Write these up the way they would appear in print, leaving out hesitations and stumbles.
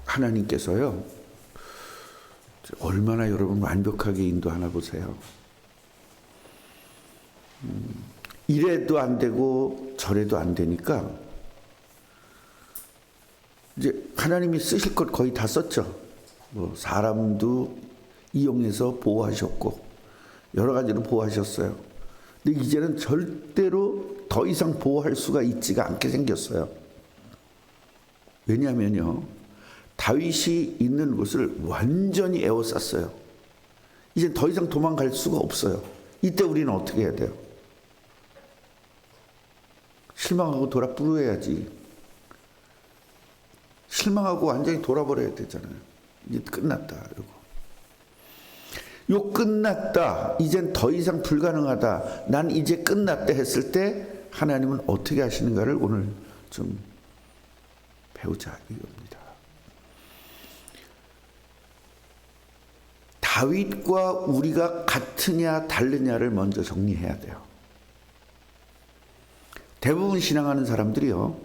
하나님께서요, 얼마나 여러분 완벽하게 인도하나 보세요. 이래도 안 되고 저래도 안 되니까 이제 하나님이 쓰실 것 거의 다 썼죠. 뭐 사람도 이용해서 보호하셨고 여러 가지로 보호하셨어요. 근데 이제는 절대로 더 이상 보호할 수가 있지가 않게 생겼어요. 왜냐하면요, 다윗이 있는 곳을 완전히 에워쌌어요. 이제 더 이상 도망갈 수가 없어요. 이때 우리는 어떻게 해야 돼요? 실망하고 돌아 뿌려야지. 실망하고 완전히 돌아버려야 되잖아요. 이제 끝났다. 요 끝났다, 이젠 더 이상 불가능하다, 난 이제 끝났다 했을 때 하나님은 어떻게 하시는가를 오늘 좀 배우자 이겁니다. 다윗과 우리가 같으냐 다르냐를 먼저 정리해야 돼요. 대부분 신앙하는 사람들이요,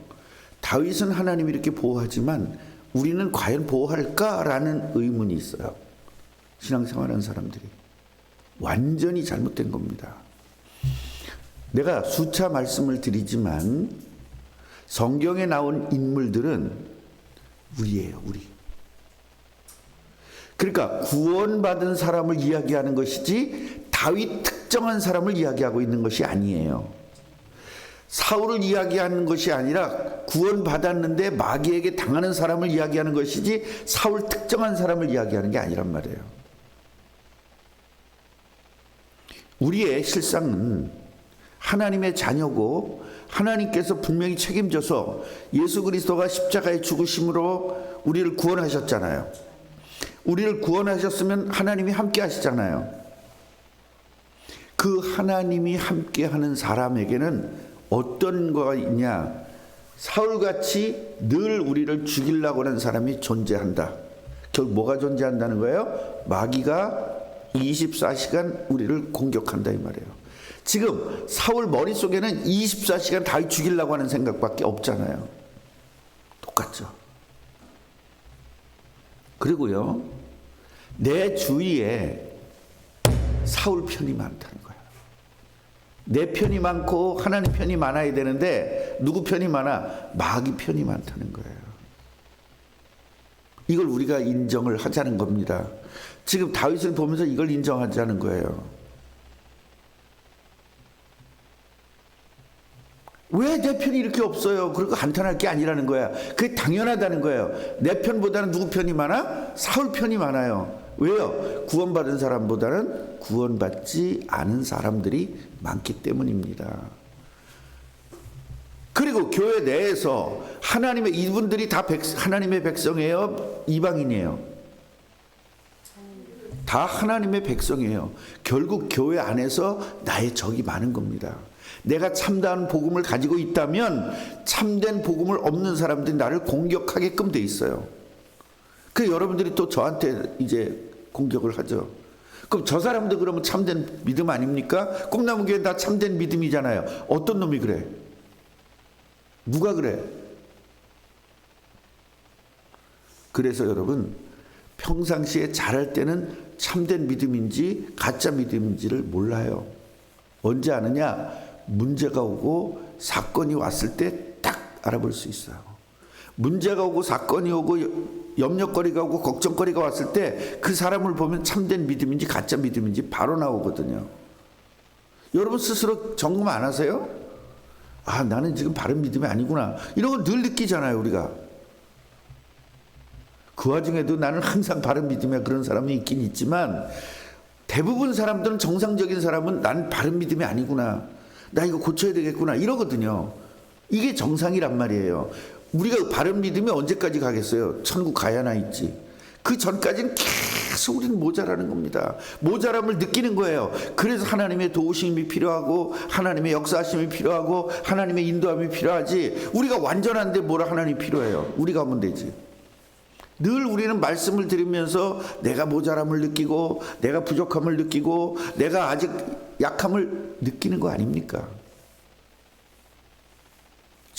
다윗은 하나님이 이렇게 보호하지만 우리는 과연 보호할까라는 의문이 있어요. 신앙생활하는 사람들이 완전히 잘못된 겁니다. 내가 수차 말씀을 드리지만 성경에 나온 인물들은 우리예요, 우리. 그러니까 구원받은 사람을 이야기하는 것이지 다윗 특정한 사람을 이야기하고 있는 것이 아니에요. 사울을 이야기하는 것이 아니라 구원받았는데 마귀에게 당하는 사람을 이야기하는 것이지 사울 특정한 사람을 이야기하는 게 아니란 말이에요. 우리의 실상은 하나님의 자녀고 하나님께서 분명히 책임져서 예수 그리스도가 십자가의 죽으심으로 우리를 구원하셨잖아요. 우리를 구원하셨으면 하나님이 함께 하시잖아요. 그 하나님이 함께 하는 사람에게는 어떤 거가 있냐? 사울같이 늘 우리를 죽이려고 하는 사람이 존재한다. 결국 뭐가 존재한다는 거예요? 마귀가 24시간 우리를 공격한다 이 말이에요. 지금 사울 머릿속에는 24시간 다윗 죽이려고 하는 생각밖에 없잖아요. 똑같죠. 그리고요, 내 주위에 사울 편이 많다는 거예요. 내 편이 많고 하나님 편이 많아야 되는데 누구 편이 많아? 마귀 편이 많다는 거예요. 이걸 우리가 인정을 하자는 겁니다. 지금 다윗을 보면서 이걸 인정하자는 거예요. 왜 내 편이 이렇게 없어요? 그리고 한탄할 게 아니라는 거야. 그게 당연하다는 거예요. 내 편보다는 누구 편이 많아? 사울 편이 많아요. 왜요? 구원받은 사람보다는 구원받지 않은 사람들이 많기 때문입니다. 그리고 교회 내에서 하나님의 이분들이 다 하나님의 백성이에요? 이방인이에요? 다 하나님의 백성이에요. 결국 교회 안에서 나의 적이 많은 겁니다. 내가 참다운 복음을 가지고 있다면 참된 복음을 없는 사람들이 나를 공격하게끔 돼 있어요. 그래서 여러분들이 또 저한테 이제 공격을 하죠. 그럼 저 사람도 그러면 참된 믿음 아닙니까? 꿈나무 교회 다 참된 믿음이잖아요. 어떤 놈이 그래? 누가 그래? 그래서 여러분, 평상시에 잘할 때는 참된 믿음인지 가짜 믿음인지를 몰라요. 언제 아느냐? 문제가 오고 사건이 왔을 때 딱 알아볼 수 있어요. 문제가 오고 사건이 오고 염려거리가 오고 걱정거리가 왔을 때 그 사람을 보면 참된 믿음인지 가짜 믿음인지 바로 나오거든요. 여러분 스스로 점검 안 하세요? 아, 나는 지금 바른 믿음이 아니구나. 이런 걸 늘 느끼잖아요, 우리가. 그 와중에도 나는 항상 바른 믿음이야, 그런 사람이 있긴 있지만 대부분 사람들은, 정상적인 사람은 난 바른 믿음이 아니구나, 나 이거 고쳐야 되겠구나 이러거든요. 이게 정상이란 말이에요. 우리가 바른 믿음이 언제까지 가겠어요? 천국 가야나 있지. 그 전까지는 계속 우리는 모자라는 겁니다. 모자람을 느끼는 거예요. 그래서 하나님의 도우심이 필요하고 하나님의 역사하심이 필요하고 하나님의 인도함이 필요하지, 우리가 완전한데 뭐라 하나님이 필요해요? 우리가 하면 되지. 늘 우리는 말씀을 들으면서 내가 모자람을 느끼고 내가 부족함을 느끼고 내가 아직 약함을 느끼는 거 아닙니까?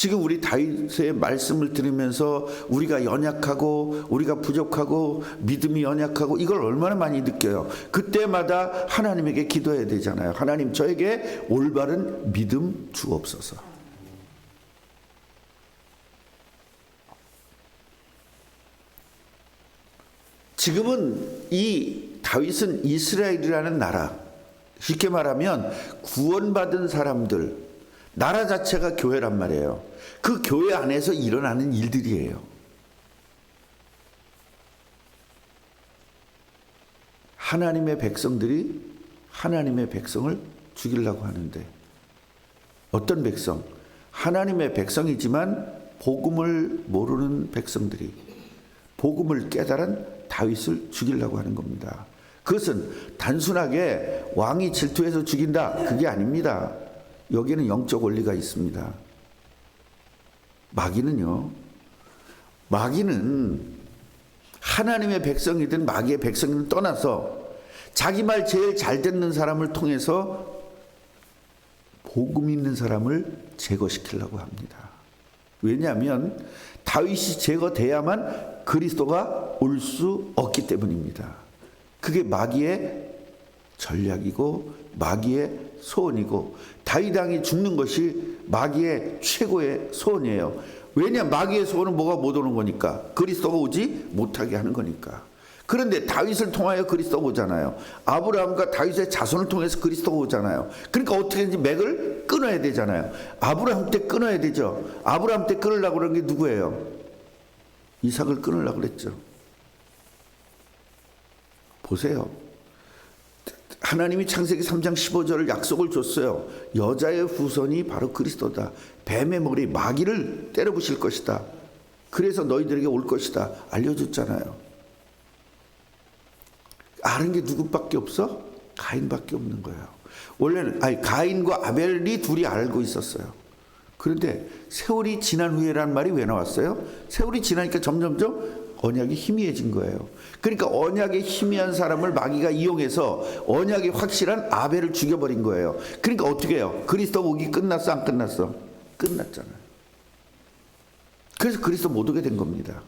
지금 우리 다윗의 말씀을 들으면서 우리가 연약하고 우리가 부족하고 믿음이 연약하고 이걸 얼마나 많이 느껴요. 그때마다 하나님에게 기도해야 되잖아요. 하나님, 저에게 올바른 믿음 주옵소서. 지금은 이 다윗은 이스라엘이라는 나라, 쉽게 말하면 구원받은 사람들, 나라 자체가 교회란 말이에요. 그 교회 안에서 일어나는 일들이에요. 하나님의 백성들이 하나님의 백성을 죽이려고 하는데, 어떤 백성? 하나님의 백성이지만 복음을 모르는 백성들이 복음을 깨달은 다윗을 죽이려고 하는 겁니다. 그것은 단순하게 왕이 질투해서 죽인다, 그게 아닙니다. 여기는 영적 원리가 있습니다. 마귀는 하나님의 백성이든 마귀의 백성이든 떠나서 자기 말 제일 잘 듣는 사람을 통해서 복음 있는 사람을 제거시키려고 합니다. 왜냐하면 다윗이 제거돼야만 그리스도가 올 수 없기 때문입니다. 그게 마귀의 전략이고 마귀의 소원이고, 다윗 왕이 죽는 것이 마귀의 최고의 소원이에요. 왜냐, 마귀의 소원은 뭐가 못 오는 거니까, 그리스도가 오지 못하게 하는 거니까. 그런데 다윗을 통하여 그리스도가 오잖아요. 아브라함과 다윗의 자손을 통해서 그리스도가 오잖아요. 그러니까 어떻게든지 맥을 끊어야 되잖아요. 아브라함 때 끊어야 되죠. 아브라함 때 끊으려고 그런 게 누구예요? 이삭을 끊으려고 그랬죠. 보세요. 하나님이 창세기 3장 15절을 약속을 줬어요. 여자의 후손이 바로 그리스도다. 뱀의 머리 마귀를 때려 부실 것이다. 그래서 너희들에게 올 것이다. 알려줬잖아요. 아는 게 누구밖에 없어? 가인밖에 없는 거예요. 원래는 가인과 아벨이 둘이 알고 있었어요. 그런데 세월이 지난 후에라는 말이 왜 나왔어요? 세월이 지나니까 점점점 언약이 희미해진 거예요. 그러니까 언약의 희미한 사람을 마귀가 이용해서 언약이 확실한 아벨을 죽여버린 거예요. 그러니까 어떻게 해요? 그리스도 오기 끝났어, 안 끝났어? 끝났잖아요. 그래서 그리스도 못 오게 된 겁니다.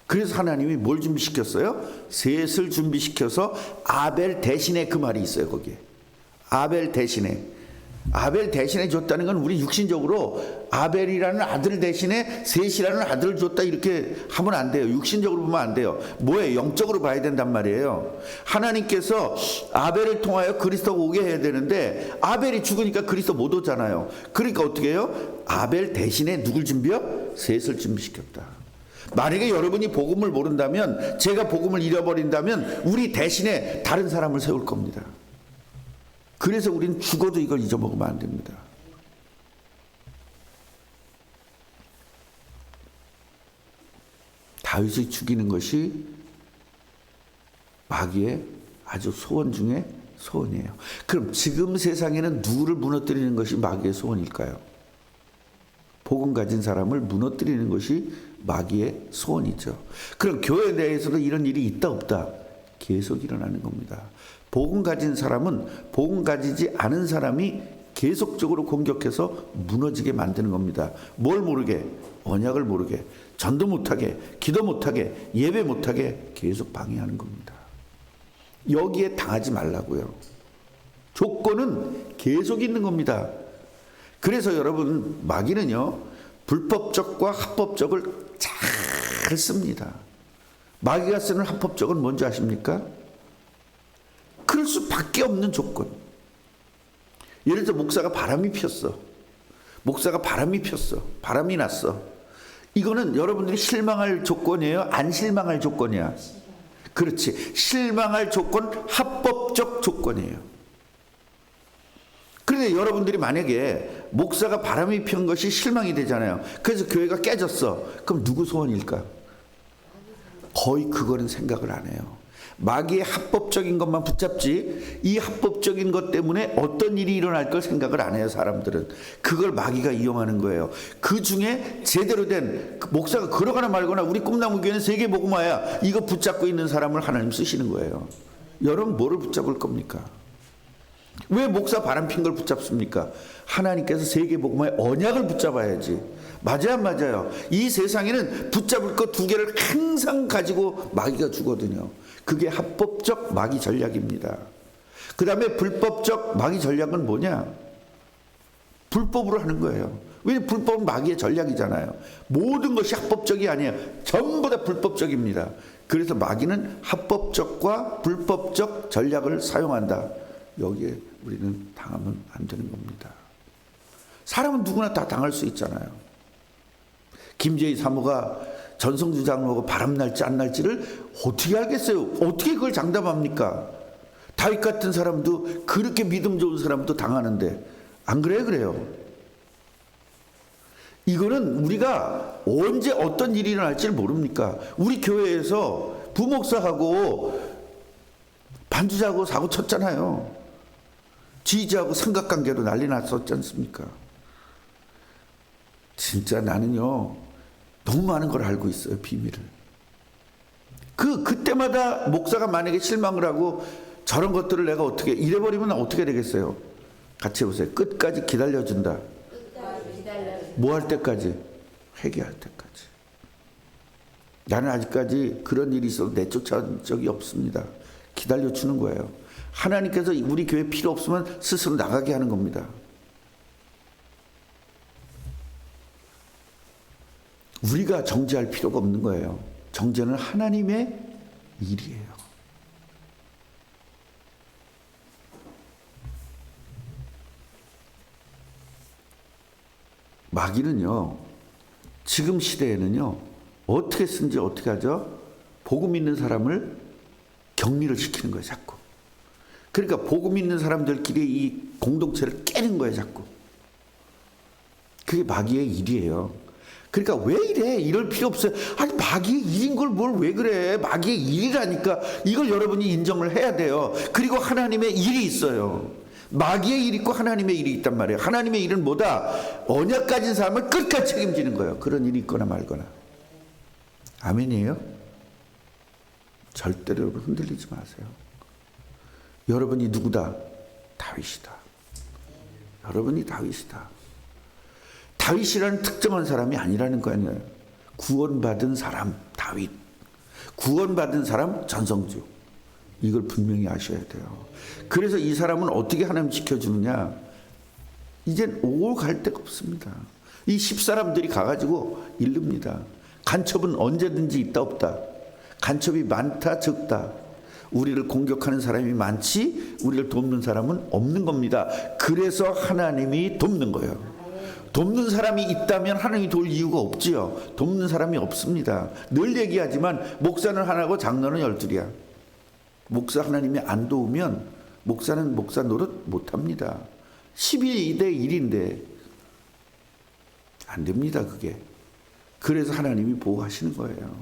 그래서 하나님이 뭘 준비시켰어요? 셋을 준비시켜서 아벨 대신에, 그 말이 있어요. 거기에 아벨 대신에 줬다는 건 우리 육신적으로 아벨이라는 아들 대신에 셋이라는 아들을 줬다 이렇게 하면 안 돼요. 육신적으로 보면 안 돼요. 뭐예요? 영적으로 봐야 된단 말이에요. 하나님께서 아벨을 통하여 그리스도가 오게 해야 되는데 아벨이 죽으니까 그리스도 못 오잖아요. 그러니까 어떻게 해요? 아벨 대신에 누굴 준비요? 셋을 준비시켰다. 만약에 여러분이 복음을 모른다면, 제가 복음을 잃어버린다면 우리 대신에 다른 사람을 세울 겁니다. 그래서 우리는 죽어도 이걸 잊어먹으면 안 됩니다. 다윗을 죽이는 것이 마귀의 아주 소원 중에 소원이에요. 그럼 지금 세상에는 누구를 무너뜨리는 것이 마귀의 소원일까요? 복음 가진 사람을 무너뜨리는 것이 마귀의 소원이죠. 그럼 교회 내에서도 이런 일이 있다 없다? 계속 일어나는 겁니다. 복음 가진 사람은 복음 가지지 않은 사람이 계속적으로 공격해서 무너지게 만드는 겁니다. 뭘 모르게? 언약을 모르게, 전도 못하게, 기도 못하게, 예배 못하게 계속 방해하는 겁니다. 여기에 당하지 말라고요. 조건은 계속 있는 겁니다. 그래서 여러분, 마귀는요, 불법적과 합법적을 잘 씁니다. 마귀가 쓰는 합법적은 뭔지 아십니까? 그럴 수밖에 없는 조건. 예를 들어 목사가 바람이 폈어. 바람이 났어. 이거는 여러분들이 실망할 조건이에요? 안 실망할 조건이야? 그렇지. 실망할 조건, 합법적 조건이에요. 그런데 여러분들이 만약에 목사가 바람이 핀 것이 실망이 되잖아요. 그래서 교회가 깨졌어. 그럼 누구 소원일까? 거의 그거는 생각을 안 해요. 마귀의 합법적인 것만 붙잡지, 이 합법적인 것 때문에 어떤 일이 일어날 걸 생각을 안 해요. 사람들은 그걸 마귀가 이용하는 거예요. 그 중에 제대로 된 목사가 그러거나 말거나, 우리 꿈나무 교회는 세계복음화야, 이거 붙잡고 있는 사람을 하나님 쓰시는 거예요. 여러분 뭐를 붙잡을 겁니까? 왜 목사 바람핀 걸 붙잡습니까? 하나님께서 세계복음의 언약을 붙잡아야지. 맞아요, 맞아요. 이 세상에는 붙잡을 것 두 개를 항상 가지고 마귀가 주거든요. 그게 합법적 마귀 전략입니다. 그 다음에 불법적 마귀 전략은 뭐냐? 불법으로 하는 거예요. 왜냐하면 불법은 마귀의 전략이잖아요. 모든 것이 합법적이 아니에요. 전부 다 불법적입니다. 그래서 마귀는 합법적과 불법적 전략을 사용한다. 여기에 우리는 당하면 안 되는 겁니다. 사람은 누구나 다 당할 수 있잖아요. 김재희 사모가 전성주 장로가 바람 날지 안 날지를 어떻게 알겠어요? 어떻게 그걸 장담합니까? 다윗 같은 사람도, 그렇게 믿음 좋은 사람도 당하는데 안 그래요? 그래요. 이거는 우리가 언제 어떤 일이 일어날지를 모릅니까? 우리 교회에서 부목사하고 반주자하고 사고 쳤잖아요. 지지하고 삼각관계로 난리 났었지 않습니까? 진짜 나는요, 너무 많은 걸 알고 있어요, 비밀을. 그때마다 목사가 만약에 실망을 하고 저런 것들을 내가 어떻게 이래버리면 어떻게 되겠어요? 같이 해보세요. 끝까지 기다려준다. 뭐 할 때까지? 회개할 때까지. 나는 아직까지 그런 일이 있어도 내쫓아온 적이 없습니다. 기다려주는 거예요. 하나님께서 우리 교회 필요 없으면 스스로 나가게 하는 겁니다. 우리가 정죄할 필요가 없는 거예요. 정죄는 하나님의 일이에요. 마귀는요, 지금 시대에는요, 어떻게 쓴지 어떻게 하죠? 복음 있는 사람을 격리를 시키는 거예요, 자꾸. 그러니까 복음 있는 사람들끼리 이 공동체를 깨는 거예요, 자꾸. 그게 마귀의 일이에요. 그러니까 왜 이래? 이럴 필요 없어요. 아니, 마귀의 일인 걸 뭘 왜 그래? 마귀의 일이라니까. 이걸 여러분이 인정을 해야 돼요. 그리고 하나님의 일이 있어요. 마귀의 일이 있고 하나님의 일이 있단 말이에요. 하나님의 일은 뭐다? 언약 가진 사람을 끝까지 책임지는 거예요. 그런 일이 있거나 말거나. 아멘이에요? 절대로 여러분 흔들리지 마세요. 여러분이 누구다? 다윗이다. 여러분이 다윗이다. 다윗이라는 특정한 사람이 아니라는 거 아니에요. 구원받은 사람 다윗, 구원받은 사람 전성주. 이걸 분명히 아셔야 돼요. 그래서 이 사람은 어떻게 하나님 지켜주느냐? 이젠 오고 갈 데가 없습니다. 이 10사람들이 가가지고 이릅니다. 간첩은 언제든지 있다 없다. 간첩이 많다 적다. 우리를 공격하는 사람이 많지 우리를 돕는 사람은 없는 겁니다. 그래서 하나님이 돕는 거예요. 돕는 사람이 있다면 하나님이 도울 이유가 없지요. 돕는 사람이 없습니다. 늘 얘기하지만 목사는 하나고 장로는 12이야. 목사 하나님이 안 도우면 목사는 목사 노릇 못합니다. 12대 1인데 안 됩니다, 그게. 그래서 하나님이 보호하시는 거예요.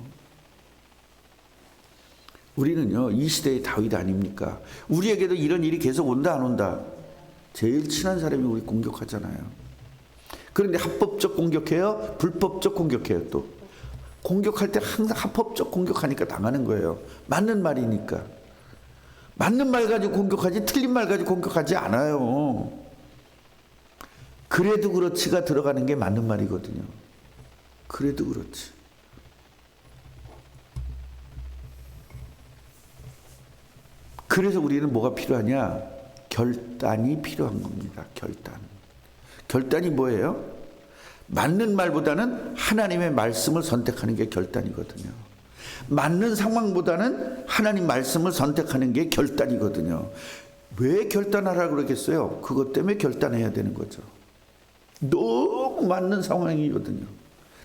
우리는요, 이 시대의 다윗 아닙니까? 우리에게도 이런 일이 계속 온다 안 온다? 제일 친한 사람이 우리 공격하잖아요. 그런데 합법적 공격해요? 불법적 공격해요? 또 공격할 때 항상 합법적 공격하니까 당하는 거예요. 맞는 말이니까. 맞는 말 가지고 공격하지 틀린 말 가지고 공격하지 않아요. 그래도 그렇지가 들어가는 게 맞는 말이거든요. 그래도 그렇지. 그래서 우리는 뭐가 필요하냐? 결단이 필요한 겁니다. 결단. 결단이 뭐예요? 맞는 말보다는 하나님의 말씀을 선택하는 게 결단이거든요. 맞는 상황보다는 하나님 말씀을 선택하는 게 결단이거든요. 왜 결단하라고 그러겠어요? 그것 때문에 결단해야 되는 거죠. 너무 맞는 상황이거든요.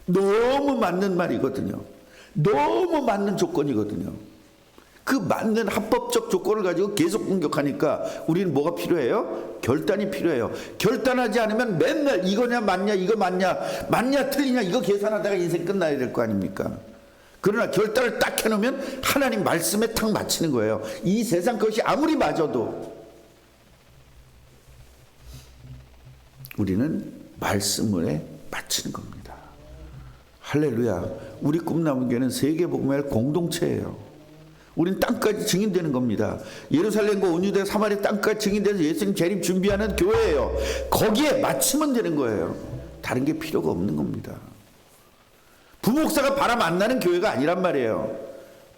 너무 맞는 말이거든요. 너무 맞는 조건이거든요. 그 맞는 합법적 조건을 가지고 계속 공격하니까 우리는 뭐가 필요해요? 결단이 필요해요. 결단하지 않으면 맨날 이거냐 맞냐 이거 맞냐 틀리냐 이거 계산하다가 인생 끝나야 될 거 아닙니까? 그러나 결단을 딱 해놓으면 하나님 말씀에 탁 맞히는 거예요. 이 세상 것이 아무리 맞아도 우리는 말씀에 맞히는 겁니다. 할렐루야. 우리 꿈나무교회는 세계복음의 공동체예요. 우린 땅까지 증인되는 겁니다. 예루살렘과 온 유대 사마리아 땅까지 증인돼서 예수님 재림 준비하는 교회예요. 거기에 맞추면 되는 거예요. 다른 게 필요가 없는 겁니다. 부목사가 바람 안 나는 교회가 아니란 말이에요.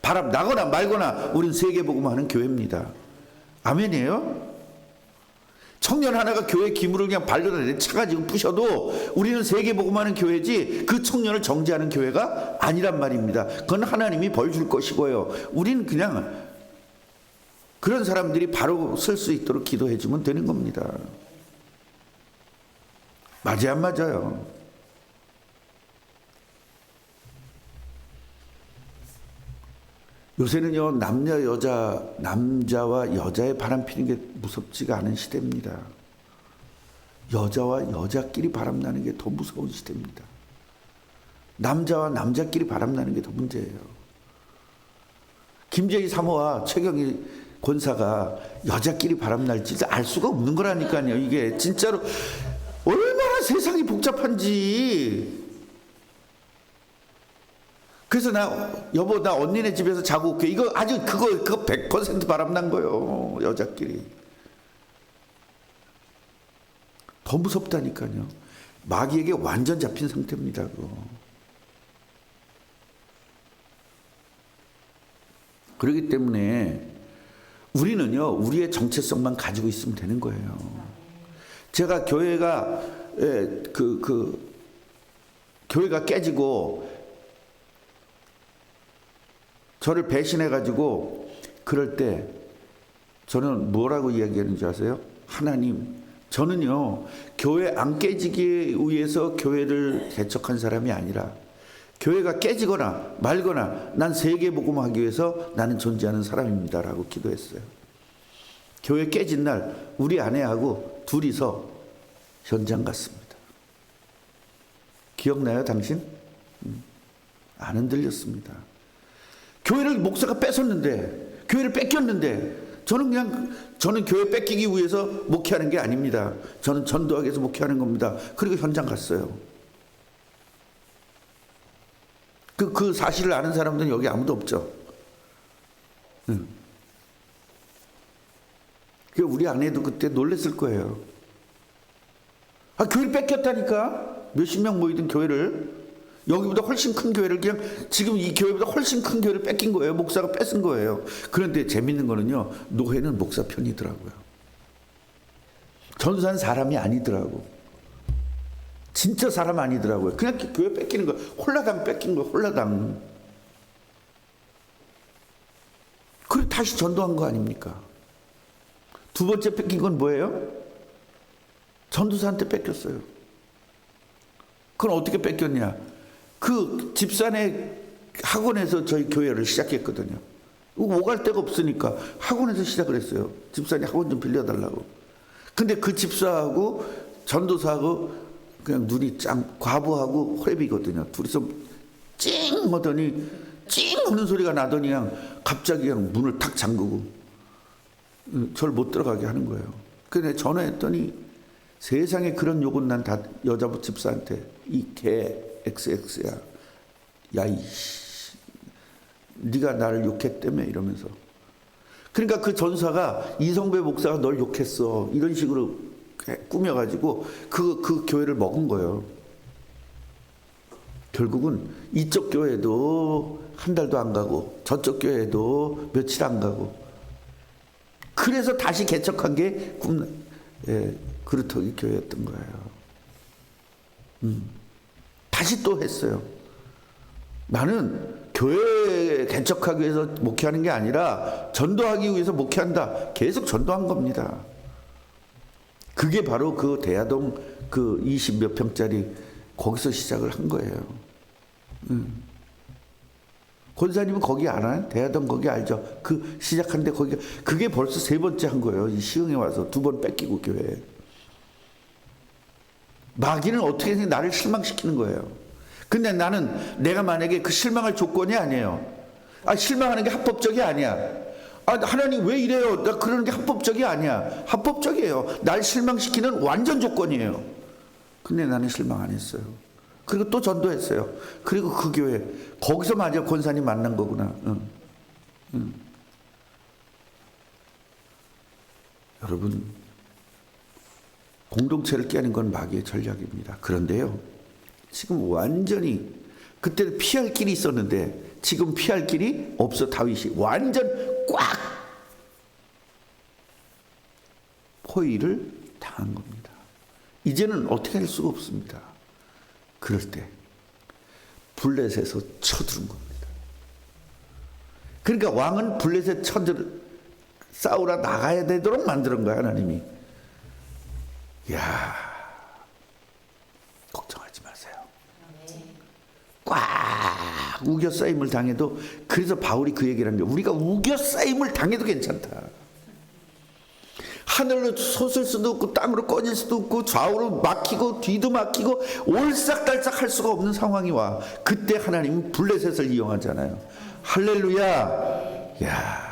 바람 나거나 말거나 우린 세계복음하는 교회입니다. 아멘이에요? 청년 하나가 교회 기물을 그냥 발로다 차가지고 부셔도 우리는 세계복음하는 교회지 그 청년을 정죄하는 교회가 아니란 말입니다. 그건 하나님이 벌 줄 것이고요. 우리는 그냥 그런 사람들이 바로 설 수 있도록 기도해 주면 되는 겁니다. 맞아요, 안 맞아요? 요새는요, 남자와 여자의 바람 피는 게 무섭지가 않은 시대입니다. 여자와 여자끼리 바람 나는 게 더 무서운 시대입니다. 남자와 남자끼리 바람 나는 게 더 문제예요. 김재희 사모와 최경희 권사가 여자끼리 바람 날지 알 수가 없는 거라니까요. 이게 진짜로 얼마나 세상이 복잡한지. 그래서 여보 나 언니네 집에서 자고 올게. 이거 아주 그거 100% 바람난 거예요. 여자끼리. 더 무섭다니까요. 마귀에게 완전 잡힌 상태입니다. 그거. 그렇기 때문에 우리는요, 우리의 정체성만 가지고 있으면 되는 거예요. 제가 교회가 교회가 깨지고 저를 배신해가지고 그럴 때 저는 뭐라고 이야기하는지 아세요? 하나님, 저는요 교회 안 깨지기 위해서 교회를 개척한 사람이 아니라 교회가 깨지거나 말거나 난 세계복음하기 위해서 나는 존재하는 사람입니다라고 기도했어요. 교회 깨진 날 우리 아내하고 둘이서 현장 갔습니다. 기억나요 당신? 안 흔들렸습니다. 교회를 목사가 뺏었는데, 교회를 뺏겼는데, 저는 교회 뺏기기 위해서 목회하는 게 아닙니다. 저는 전도하기 위해서 목회하는 겁니다. 그리고 현장 갔어요. 그 사실을 아는 사람들은 여기 아무도 없죠. 우리 아내도 그때 놀랬을 거예요. 교회를 뺏겼다니까? 몇십 명 모이던 교회를. 여기보다 훨씬 큰 교회를 그냥 지금 이 교회보다 훨씬 큰 교회를 뺏긴 거예요. 목사가 뺏은 거예요. 그런데 재밌는 거는요, 노회는 목사 편이더라고요. 전도사는 사람이 아니더라고. 진짜 사람 아니더라고요. 그냥 교회 뺏기는 거, 홀라당 뺏긴 거, 홀라당. 그리고 다시 전도한 거 아닙니까? 두 번째 뺏긴 건 뭐예요? 전도사한테 뺏겼어요. 그건 어떻게 뺏겼냐? 그 집산의 학원에서 저희 교회를 시작했거든요. 오갈 데가 없으니까 학원에서 시작을 했어요. 집사님 학원 좀 빌려달라고. 근데 그 집사하고 전도사하고 그냥 눈이 과부하고 호랩이거든요. 둘이서 찡 하더니 찡 하는 소리가 나더니 그냥 갑자기 그냥 문을 탁 잠그고 저를 못 들어가게 하는 거예요. 근데 전화했더니 세상에 그런 욕은 난 다 여자 집사한테 이 개 XX야. 야, 네가 나를 욕했다며 이러면서. 그러니까 그 전사가 이성배 목사가 널 욕했어. 이런 식으로 꾸며가지고 그 교회를 먹은 거예요. 결국은 이쪽 교회도 한 달도 안 가고 저쪽 교회도 며칠 안 가고. 그래서 다시 개척한 게 그루터기 교회였던 거예요. 다시 또 했어요. 나는 교회 개척하기 위해서 목회하는 게 아니라 전도하기 위해서 목회한다. 계속 전도한 겁니다. 그게 바로 그 대야동 그 20몇 평짜리 거기서 시작을 한 거예요. 권사님은 거기 알아요? 대야동 거기 알죠? 그 시작한데 거기 그게 벌써 세 번째 한 거예요. 이 시흥에 와서 두 번 뺏기고 교회. 마귀는 어떻게 나를 실망시키는 거예요. 근데 나는 내가 만약에 그 실망할 조건이 아니에요. 실망하는 게 합법적이 아니야. 하나님 왜 이래요? 나 그러는 게 합법적이 아니야. 합법적이에요. 날 실망시키는 완전 조건이에요. 근데 나는 실망 안 했어요. 그리고 또 전도했어요. 그리고 그 교회 거기서 맞아 권사님 만난 거구나. 여러분, 공동체를 깨는 건 마귀의 전략입니다. 그런데요, 지금 완전히, 그때는 피할 길이 있었는데 지금 피할 길이 없어. 다윗이 완전 꽉 포위를 당한 겁니다. 이제는 어떻게 할 수가 없습니다. 그럴 때 블레셋에서 쳐들은 겁니다. 그러니까 왕은 블레셋 싸우러 나가야 되도록 만드는 거야, 하나님이. 야, 걱정하지 마세요. 꽉 우겨싸임을 당해도, 그래서 바울이 그 얘기를 합니다. 우리가 우겨싸임을 당해도 괜찮다. 하늘로 솟을 수도 없고 땅으로 꺼질 수도 없고 좌우로 막히고 뒤도 막히고 올싹달싹 할 수가 없는 상황이 와. 그때 하나님은 블레셋을 이용하잖아요. 할렐루야. 야,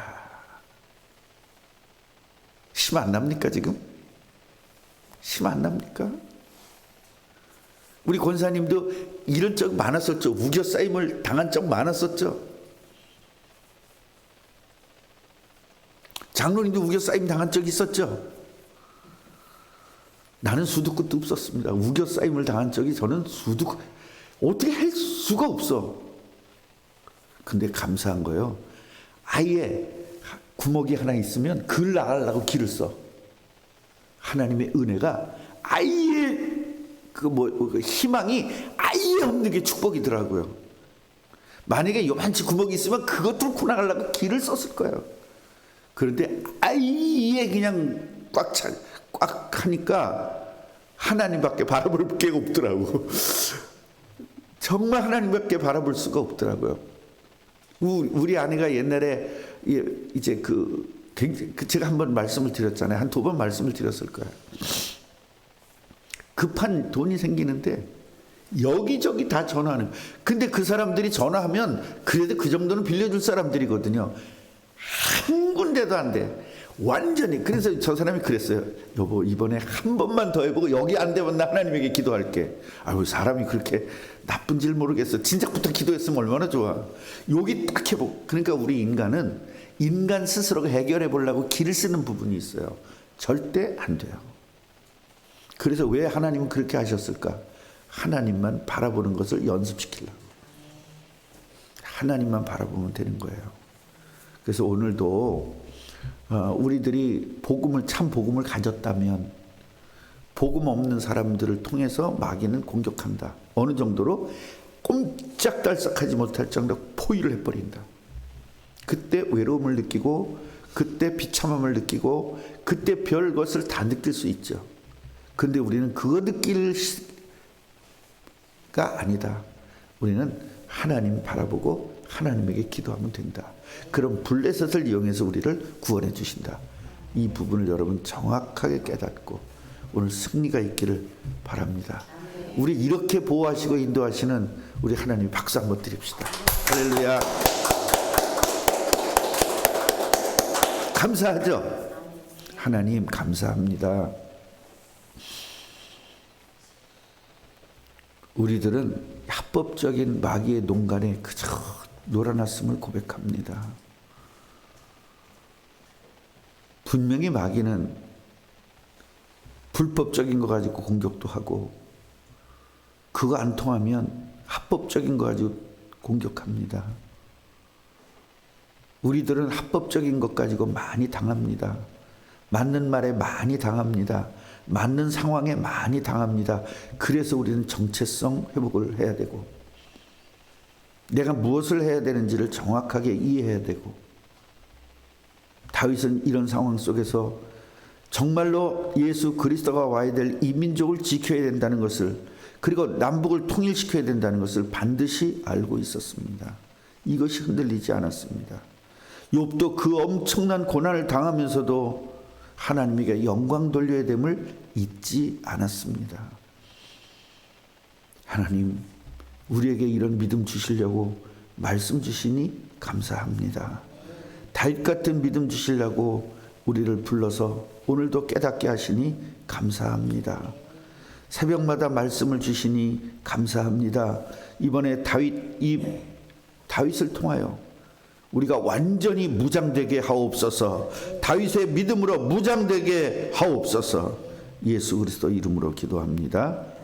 심 안 납니까 지금? 심 안 납니까? 우리 권사님도 이런 적 많았었죠. 우겨싸임을 당한 적 많았었죠. 장로님도 우겨싸임 당한 적 있었죠. 나는 수도 끝도 없었습니다. 우겨싸임을 당한 적이, 저는 어떻게 할 수가 없어. 근데 감사한 거요, 아예 구멍이 하나 있으면 글 나가려고 길을 써. 하나님의 은혜가 아예 희망이 아예 없는 게 축복이더라고요. 만약에 요만치 구멍이 있으면 그것 뚫고 나가려고 길을 썼을 거예요. 그런데 아예 그냥 꽉 하니까 하나님밖에 바라볼 게 없더라고. 정말 하나님밖에 바라볼 수가 없더라고요. 우리 아내가 옛날에 이제 제가 한번 말씀을 드렸잖아요. 한 2번 말씀을 드렸을 거예요. 급한 돈이 생기는데 여기저기 다 전화하는. 근데 그 사람들이 전화하면 그래도 그 정도는 빌려줄 사람들이거든요. 한 군데도 안 돼. 완전히. 그래서 저 사람이 그랬어요. 여보, 이번에 한 번만 더 해보고 여기 안 되면 나 하나님에게 기도할게. 아유, 사람이 그렇게 나쁜지를 모르겠어. 진작부터 기도했으면 얼마나 좋아. 여기 딱 해보고. 그러니까 우리 인간은 인간 스스로가 해결해 보려고 길을 쓰는 부분이 있어요. 절대 안 돼요. 그래서 왜 하나님은 그렇게 하셨을까? 하나님만 바라보는 것을 연습시키려고. 하나님만 바라보면 되는 거예요. 그래서 오늘도 우리들이 참 복음을 가졌다면, 복음 없는 사람들을 통해서 마귀는 공격한다. 어느 정도로? 꼼짝달싹하지 못할 정도로 포위를 해버린다. 그때 외로움을 느끼고, 그때 비참함을 느끼고, 그때 별 것을 다 느낄 수 있죠. 근데 우리는 그거 느낄 가 아니다. 우리는 하나님 바라보고 하나님에게 기도하면 된다. 그럼 블레셋을 이용해서 우리를 구원해 주신다. 이 부분을 여러분 정확하게 깨닫고 오늘 승리가 있기를 바랍니다. 우리 이렇게 보호하시고 인도하시는 우리 하나님 박수 한번 드립시다. 할렐루야. 감사하죠? 하나님 감사합니다. 우리들은 합법적인 마귀의 농간에 그저 놀아났음을 고백합니다. 분명히 마귀는 불법적인 거 가지고 공격도 하고, 그거 안 통하면 합법적인 거 가지고 공격합니다. 우리들은 합법적인 것 가지고 많이 당합니다. 맞는 말에 많이 당합니다. 맞는 상황에 많이 당합니다. 그래서 우리는 정체성 회복을 해야 되고, 내가 무엇을 해야 되는지를 정확하게 이해해야 되고, 다윗은 이런 상황 속에서 정말로 예수 그리스도가 와야 될 이 민족을 지켜야 된다는 것을, 그리고 남북을 통일시켜야 된다는 것을 반드시 알고 있었습니다. 이것이 흔들리지 않았습니다. 욥도 그 엄청난 고난을 당하면서도 하나님에게 영광 돌려야 됨을 잊지 않았습니다. 하나님, 우리에게 이런 믿음 주시려고 말씀 주시니 감사합니다. 달 같은 믿음 주시려고 우리를 불러서 오늘도 깨닫게 하시니 감사합니다. 새벽마다 말씀을 주시니 감사합니다. 이번에 다윗을 통하여 우리가 완전히 무장되게 하옵소서. 다윗의 믿음으로 무장되게 하옵소서. 예수 그리스도 이름으로 기도합니다.